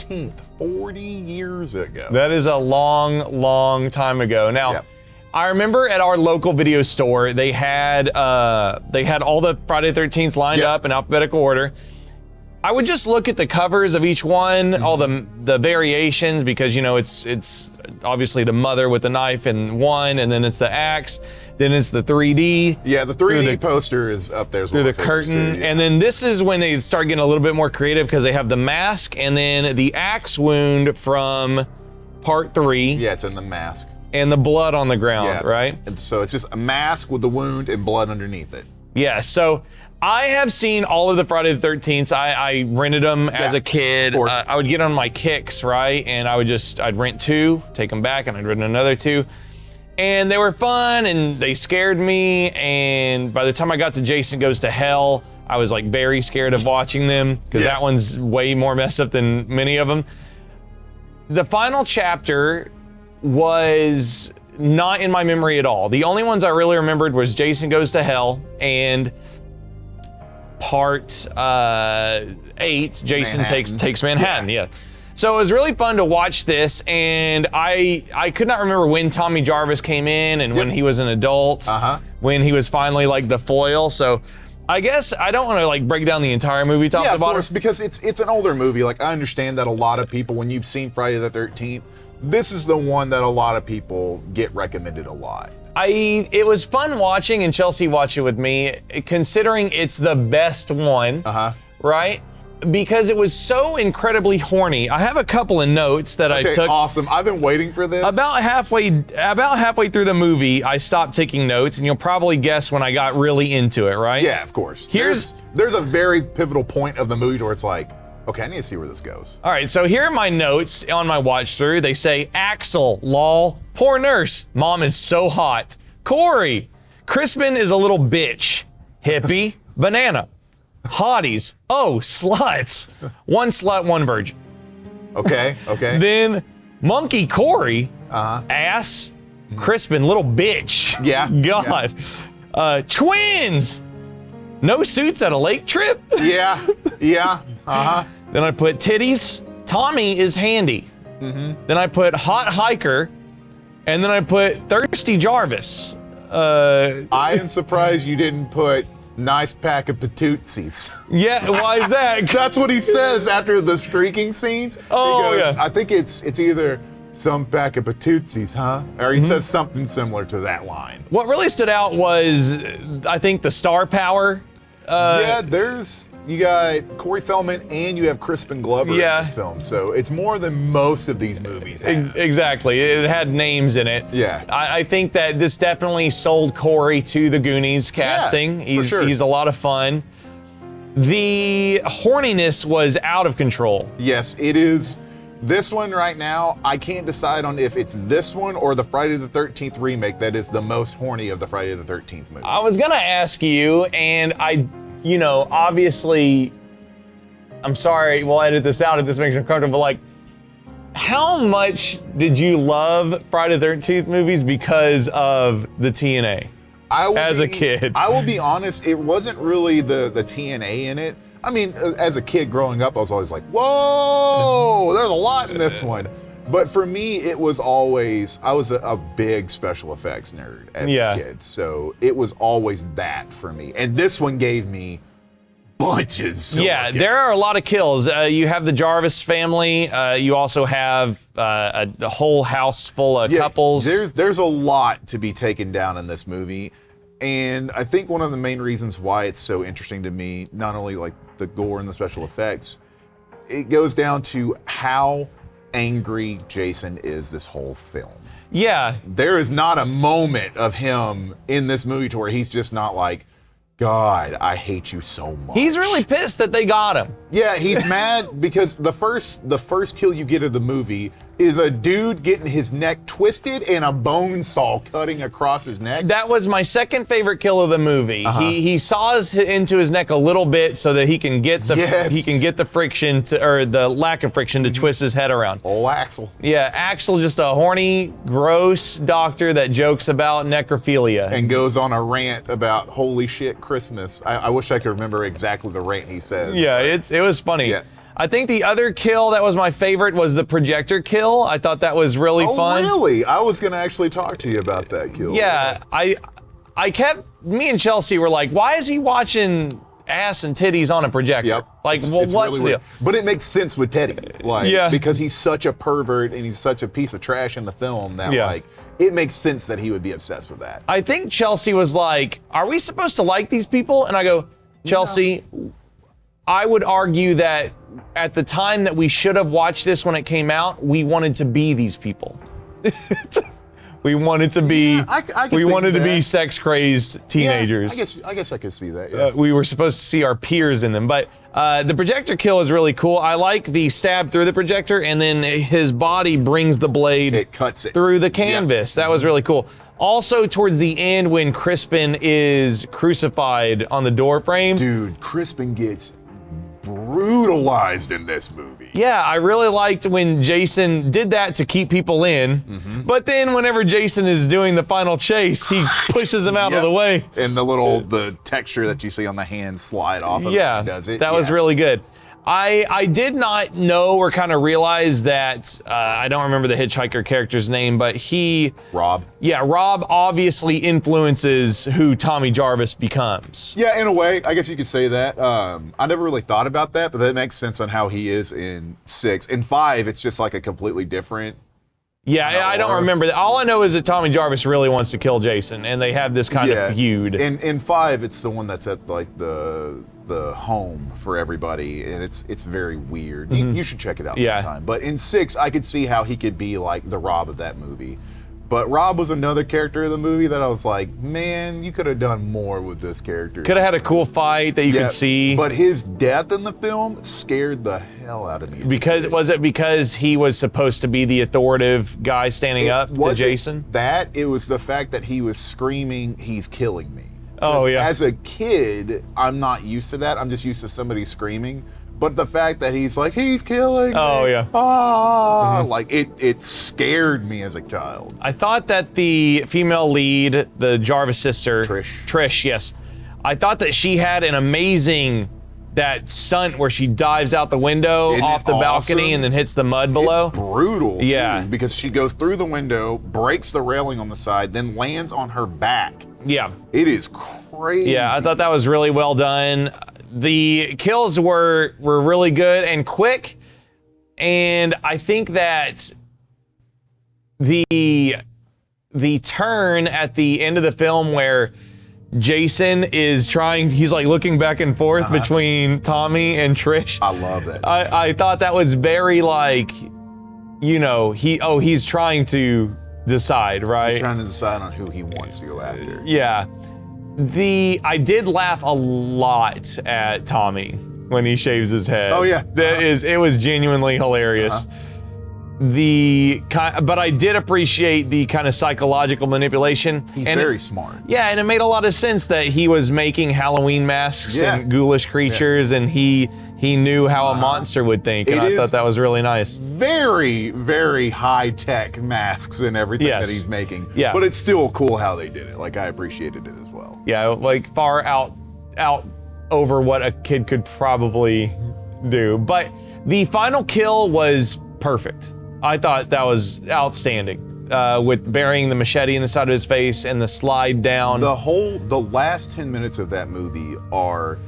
13th, 40 years ago. That is a long, long time ago. Now, Yep. I remember at our local video store, they had all the Friday the 13th lined Yep. up in alphabetical order. I would just look at the covers of each one, all the variations, because, you know, it's obviously the mother with the knife in one, and then it's the axe, then it's the 3D. Yeah, the 3D poster is up there as well. Through the curtain, and then this is when they start getting a little bit more creative, because they have the mask and then the axe wound from part 3. Yeah, it's in the mask. And the blood on the ground, right? And so it's just a mask with the wound and blood underneath it. Yeah, so I have seen all of the Friday the 13th. I rented them as a kid. I would get on my kicks, right? And I'd rent 2, take them back, and I'd rent another 2. And they were fun, and they scared me. And by the time I got to Jason Goes to Hell, I was like very scared of watching them, because that one's way more messed up than many of them. The final chapter was not in my memory at all. The only ones I really remembered was Jason Goes to Hell and part 8, Jason takes Manhattan. Yeah. So it was really fun to watch this, and I could not remember when Tommy Jarvis came in and when he was an adult, when he was finally like the foil. So I guess I don't want to like break down the entire movie top to bottom. Yeah, of course, because it's an older movie. Like, I understand that a lot of people, when you've seen Friday the 13th, this is the one that a lot of people get recommended a lot. It was fun watching, and Chelsea watched it with me, considering it's the best one, right? Because it was so incredibly horny. I have a couple of notes that I took. Awesome. I've been waiting for this. About halfway through the movie, I stopped taking notes, and you'll probably guess when I got really into it, right? Yeah, of course. There's a very pivotal point of the movie where it's like, okay, I need to see where this goes. All right, so here are my notes on my watch through. They say, Axel, lol, poor nurse, mom is so hot. Corey, Crispin is a little bitch. Hippie, banana. Hotties, oh, sluts. One slut, one virgin. Okay. Then Monkey Corey, ass. Crispin, little bitch. Yeah. God. Yeah. Twins, no suits at a lake trip. Yeah. Then I put titties. Tommy is handy. Then I put hot hiker, and then I put thirsty Jarvis. I am surprised you didn't put nice pack of patootsies. Yeah, why is that? That's what he says after the streaking scenes. Oh, yeah. I think it's either some pack of patootsies, huh? Or he says something similar to that line. What really stood out was, I think, the star power. You got Corey Feldman and you have Crispin Glover in this film, so it's more than most of these movies have. Exactly, it had names in it. Yeah. I think that this definitely sold Corey to the Goonies casting. Yeah, for sure. He's a lot of fun. The horniness was out of control. Yes, it is. This one right now, I can't decide on if it's this one or the Friday the 13th remake that is the most horny of the Friday the 13th movies. I was gonna ask you, and obviously, I'm sorry, we'll edit this out if this makes you uncomfortable, but like, how much did you love Friday the 13th movies because of the TNA as a kid? I will be honest, it wasn't really the TNA in it. I mean, as a kid growing up, I was always like, whoa, there's a lot in this one. But for me, it was always, I was a big special effects nerd as a kid. So it was always that for me. And this one gave me bunches. Yeah, there are a lot of kills. You have the Jarvis family. You also have a whole house full of couples. There's a lot to be taken down in this movie. And I think one of the main reasons why it's so interesting to me, not only like the gore and the special effects, it goes down to how angry Jason is this whole film. Yeah. There is not a moment of him in this movie to where he's just not like, God, I hate you so much. He's really pissed that they got him. Yeah, he's mad because the first kill you get of the movie is a dude getting his neck twisted and a bone saw cutting across his neck. That was my second favorite kill of the movie. He saws into his neck a little bit so that he can get the friction or the lack of friction to twist his head around. Old Axel. Yeah, Axel, just a horny, gross doctor that jokes about necrophilia and goes on a rant about holy shit Christmas. I wish I could remember exactly the rant he says. Yeah, it was funny. Yeah. I think the other kill that was my favorite was the projector kill. I thought that was really fun. Oh, really? I was going to actually talk to you about that kill. Yeah, me and Chelsea were like, why is he watching ass and titties on a projector? Yep. Like, it's what's really the deal? weird. But it makes sense with Teddy. Like, because he's such a pervert and he's such a piece of trash in the film that, like, it makes sense that he would be obsessed with that. I think Chelsea was like, are we supposed to like these people? And I go, Chelsea, I would argue that at the time that we should have watched this when it came out, we wanted to be these people. We wanted to be, we wanted to be sex-crazed teenagers. Yeah, I guess I could see that. Yeah. We were supposed to see our peers in them, but the projector kill is really cool. I like the stab through the projector, and then his body brings the blade. It cuts it through the canvas. That was really cool. Also, towards the end, when Crispin is crucified on the door frame, dude, Crispin gets brutalized in this movie. Yeah, I really liked when Jason did that to keep people in, but then whenever Jason is doing the final chase, he pushes him out of the way. And the texture that you see on the hand slide off of it, does it. That was really good. I did not know or kind of realize that, I don't remember the hitchhiker character's name, but Rob. Yeah, Rob obviously influences who Tommy Jarvis becomes. Yeah, in a way, I guess you could say that. I never really thought about that, but that makes sense on how he is in 6. In 5, it's just like a completely different. Yeah, I don't remember that. All I know is that Tommy Jarvis really wants to kill Jason, and they have this kind of feud. In 5, it's the one that's at like the home for everybody, and it's very weird. You should check it out sometime. But in 6, I could see how he could be like the Rob of that movie. But Rob was another character in the movie that I was like, man, you could have done more with this character. Could have had a cool fight that you could see. But his death in the film scared the hell out of me. Was it because he was supposed to be the authoritative guy standing up to Jason? It was the fact that he was screaming, "He's killing me." Oh, yeah. As a kid, I'm not used to that. I'm just used to somebody screaming. But the fact that he's like, "He's killing me." Oh, yeah. Like, it scared me as a child. I thought that the female lead, the Jarvis sister, Trish, yes. I thought that she had an amazing, that stunt where she dives out the window off the balcony and then hits the mud below. It's brutal, too, yeah. because she goes through the window, breaks the railing on the side, then lands on her back. Yeah. It is crazy. Yeah, I thought that was really well done. The kills were really good and quick, and I think that the turn at the end of the film where Jason is he's like looking back and forth between Tommy and Trish. I love that. I thought that was very like, he's trying to decide, right? He's trying to decide on who he wants to go after. Yeah. I did laugh a lot at Tommy when he shaves his head. Oh yeah. It was genuinely hilarious. But I did appreciate the kind of psychological manipulation. He's very smart. Yeah, and it made a lot of sense that he was making Halloween masks and ghoulish creatures, and he knew how a monster would think, and I thought that was really nice. Very, very high-tech masks and everything that he's making. Yeah. But it's still cool how they did it. Like, I appreciated it as well. Yeah, like far out over what a kid could probably do. But the final kill was perfect. I thought that was outstanding. With burying the machete in the side of his face and the slide down. The last 10 minutes of that movie are,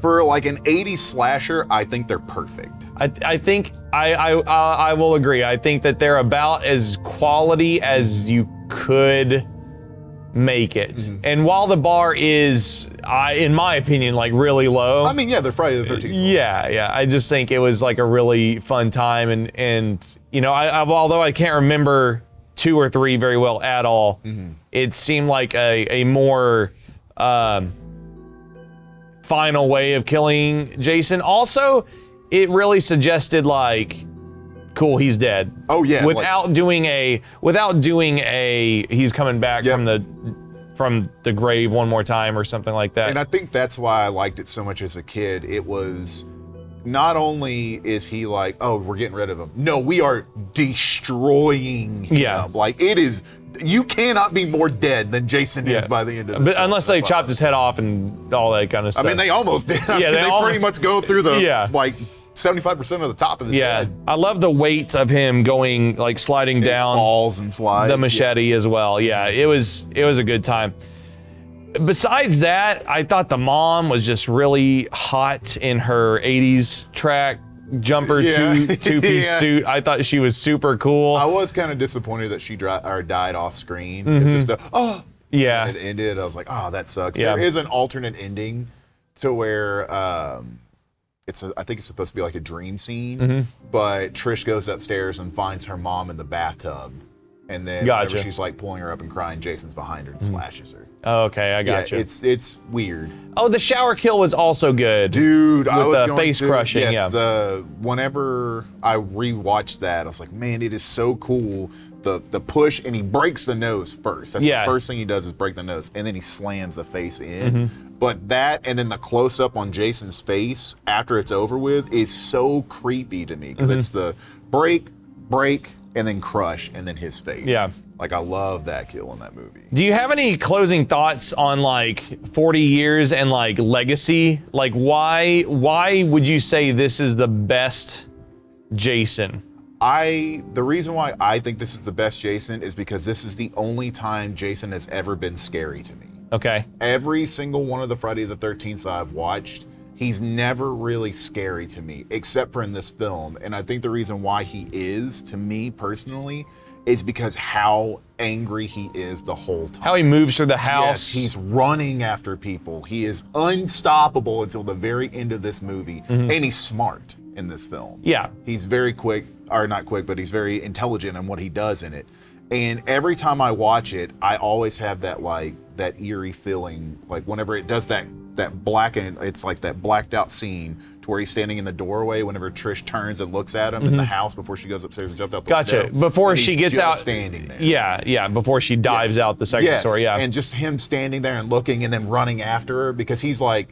for like an 80s slasher, I think they're perfect. I think I will agree. I think that they're about as quality as you could make it. And while the bar is, in my opinion, like really low. I mean, yeah, they're Friday the 13th. Yeah. I just think it was like a really fun time, and although I can't remember 2 or 3 very well at all, it seemed like a more final way of killing Jason. Also, it really suggested like, cool, he's dead. Oh yeah. Without doing a he's coming back from the grave one more time or something like that. And I think that's why I liked it so much as a kid. It was, not only is he like, oh, we're getting rid of him. No, we are destroying him. Yeah. Like, it is, you cannot be more dead than Jason is by the end of this. But unless they chopped his head off and all that kind of stuff. I mean, they almost did. They pretty much go through the like 75% of the top of his head. I love the weight of him going, like sliding down. Falls and slides. The machete as well. Yeah, it was a good time. Besides that, I thought the mom was just really hot in her 80s track jumper two-piece suit. I thought she was super cool. I was kind of disappointed that she died off screen. It's just when it ended, I was like, oh, that sucks. There is an alternate ending to where I think it's supposed to be like a dream scene, but Trish goes upstairs and finds her mom in the bathtub. And then whenever she's like pulling her up and crying, Jason's behind her and slashes her. Oh, okay, I got you. It's weird. Oh, the shower kill was also good. Dude, I was going face crushing. Yes, whenever I rewatched that, I was like, man, it is so cool. The push, and he breaks the nose first. That's the first thing he does is break the nose, and then he slams the face in. But that, and then the close up on Jason's face after it's over with, is so creepy to me because it's the break, and then crush, and then his face. Yeah. Like, I love that kill in that movie. Do you have any closing thoughts on, like, 40 years and, like, legacy? Like, why would you say this is the best Jason? The reason why I think this is the best Jason is because this is the only time Jason has ever been scary to me. Okay. Every single one of the Friday the 13th that I've watched, he's never really scary to me, except for in this film. And I think the reason why he is, to me personally, is because how angry he is the whole time. How he moves through the house. Yes, he's running after people. He is unstoppable until the very end of this movie. And he's smart in this film. Yeah. He's very quick, or not quick, but he's very intelligent in what he does in it. And every time I watch it, I always have that, like, that eerie feeling, like whenever it does that black, and it's like that blacked out scene to where he's standing in the doorway whenever Trish turns and looks at him in the house before she goes upstairs and jumps out the window. Before she gets out. Standing there. Yeah, before she dives out the second story, and just him standing there and looking and then running after her because he's like,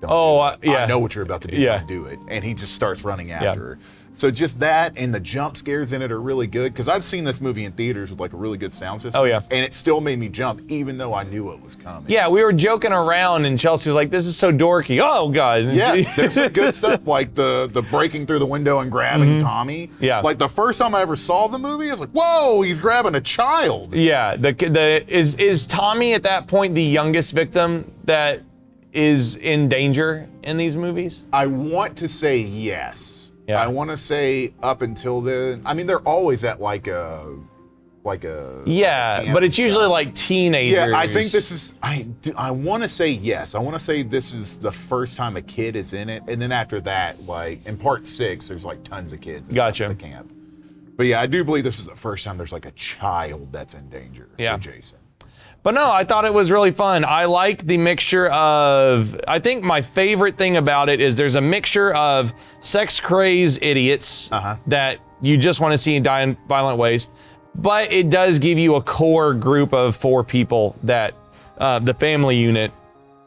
I know what you're about to do, don't do it. And he just starts running after her. So just that and the jump scares in it are really good because I've seen this movie in theaters with like a really good sound system. And it still made me jump even though I knew it was coming. Yeah, we were joking around and Chelsea was like, this is so dorky. Oh, God. Yeah, there's some good stuff like the breaking through the window and grabbing Tommy. Yeah. Like the first time I ever saw the movie, I was like, whoa, he's grabbing a child. Yeah, is Tommy at that point the youngest victim that is in danger in these movies? I want to say yes. Yeah. I want to say up until then. I mean, they're always at like a but it's usually like teenagers. Yeah, I think this is. I want to say yes. I want to say this is the first time a kid is in it, and then after that, like in part 6, there's like tons of kids at the camp. But yeah, I do believe this is the first time there's like a child that's in danger. With Jason. But no, I thought it was really fun. I like the mixture of, I think my favorite thing about it is there's a mixture of sex-crazed idiots that you just want to see die in violent ways, but it does give you a core group of 4 people that the family unit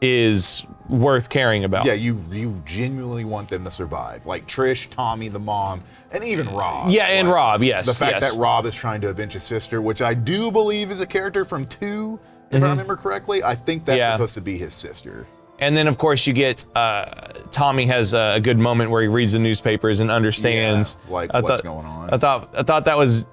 is worth caring about. Yeah, you genuinely want them to survive. Like Trish, Tommy, the mom, and even Rob. Yeah, and like, Rob, yes. The fact that Rob is trying to avenge his sister, which I do believe is a character from 2, if I remember correctly. I think that's supposed to be his sister. And then, of course, you get Tommy has a good moment where he reads the newspapers and understands what's going on. I thought that was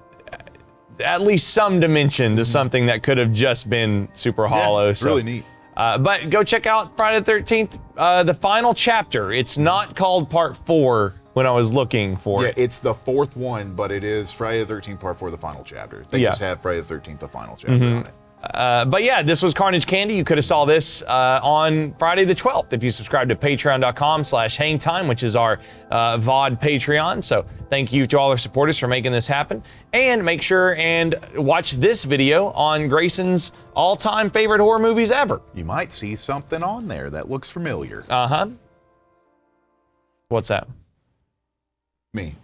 at least some dimension to something that could have just been super hollow. Yeah, really neat. But go check out Friday the 13th, the final chapter. It's not called part 4 when I was looking for it. Yeah, it's the 4th one, but it is Friday the 13th part 4, the final chapter. They just have Friday the 13th, the final chapter on it. But yeah, this was Carnage Candy. You could have saw this on Friday the 12th if you subscribe to patreon.com/hangtime, which is our VOD Patreon. So thank you to all our supporters for making this happen. And make sure and watch this video on Grayson's all-time favorite horror movies ever. You might see something on there that looks familiar. What's that? Me.